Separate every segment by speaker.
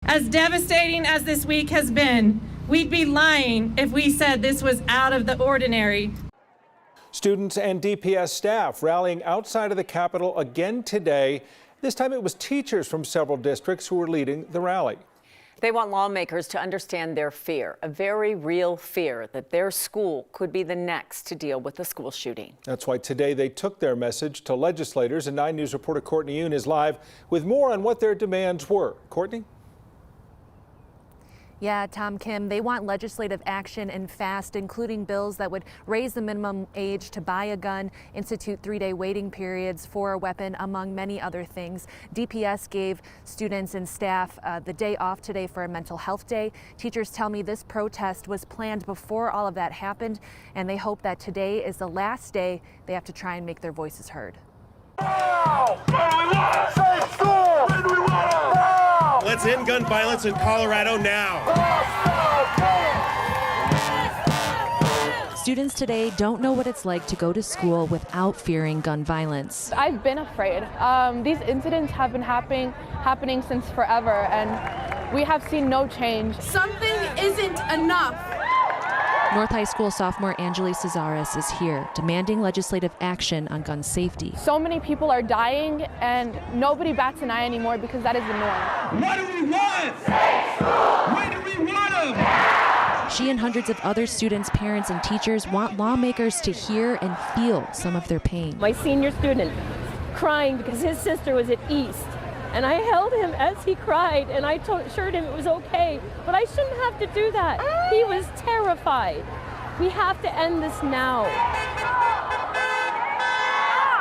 Speaker 1: As devastating as this week has been, we'd be lying if we said this was out of the ordinary.
Speaker 2: Students and DPS staff rallying outside of the Capitol again today. This time it was teachers from several districts who were leading the rally.
Speaker 3: They want lawmakers to understand their fear, a very real fear that their school could be the next to deal with the school shooting.
Speaker 2: That's why today they took their message to legislators, and 9 News reporter Courtney Yoon is live with more on what their demands were. Courtney?
Speaker 4: Yeah, Tom, Kim, they want legislative action and fast, including bills that would raise the minimum age to buy a gun, institute 3-day waiting periods for a weapon, among many other things. DPS gave students and staff the day off today for a mental health day. Teachers tell me this protest was planned before all of that happened, and they hope that today is the last day they have to try and make their voices heard.
Speaker 5: Let's end gun violence in Colorado now.
Speaker 4: Students today don't know what it's like to go to school without fearing gun violence.
Speaker 6: I've been afraid. These incidents have been happening since forever, and we have seen no change.
Speaker 1: Something isn't enough.
Speaker 4: North High School sophomore Angeli Cesaris is here, demanding legislative action on gun safety.
Speaker 6: So many people are dying, and nobody bats an eye anymore because that is the norm.
Speaker 7: What do we want? Safe school! When do we want them?
Speaker 4: She and hundreds of other students, parents, and teachers want lawmakers to hear and feel some of their pain.
Speaker 8: My senior student crying because his sister was at East, and I held him as he cried, and I assured him it was okay, but I shouldn't have to do that. He was terrified. We have to end this now.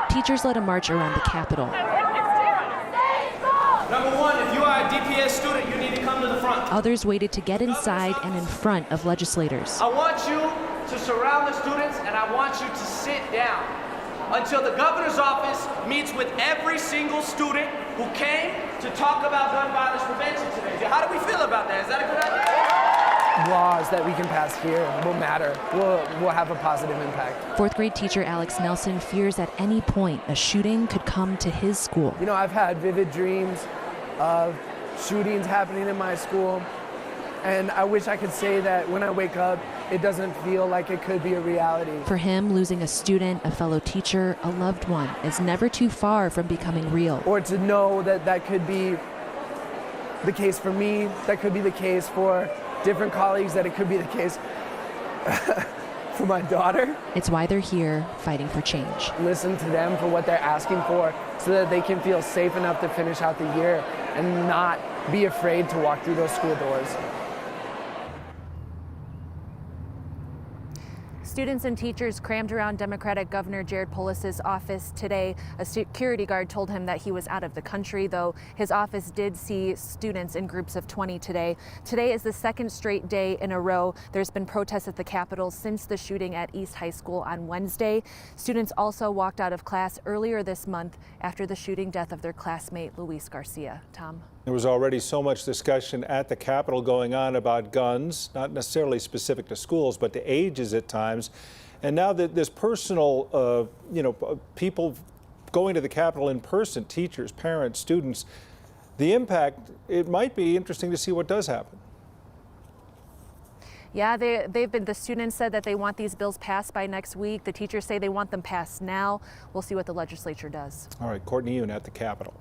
Speaker 4: Teachers led a march around the Capitol.
Speaker 9: Number one, if you are a DPS student, you need to come to the front.
Speaker 4: Others waited to get inside and in front of legislators.
Speaker 9: I want you to surround the students, and I want you to sit down until the governor's office meets with every single student who came to talk about gun violence prevention today. How do we feel about that? Is that a good idea?
Speaker 10: Laws that we can pass here will matter, will have a positive impact.
Speaker 4: Fourth grade teacher Alex Nelson fears at any point a shooting could come to his school.
Speaker 10: You know, I've had vivid dreams of shootings happening in my school, and I wish I could say that when I wake up, it doesn't feel like it could be a reality.
Speaker 4: For him, losing a student, a fellow teacher, a loved one is never too far from becoming real.
Speaker 10: Or to know that that could be the case for me, that could be the case for different colleagues, that it could be the case for my daughter.
Speaker 4: It's why they're here, fighting for change.
Speaker 10: Listen to them for what they're asking for so that they can feel safe enough to finish out the year and not be afraid to walk through those school doors. Students and teachers crammed around Democratic Governor Jared Polis's office today. A security guard told him that he was out of the country, though his office did see students in groups of 20 today. Today is the second straight day in a row there's been protests at the Capitol since the shooting at East High School on Wednesday. Students also walked out of class earlier this month after the shooting death of their classmate Luis Garcia. Tom?
Speaker 2: There was already so much discussion at the Capitol going on about guns, not necessarily specific to schools, but to ages at times. And now that this personal, people going to the Capitol in person, teachers, parents, students, the impact, it might be interesting to see what does happen. Yeah, the students said that they want these bills passed by next week. The teachers say they want them passed now. We'll see what the legislature does. All right, Courtney Yoon at the Capitol.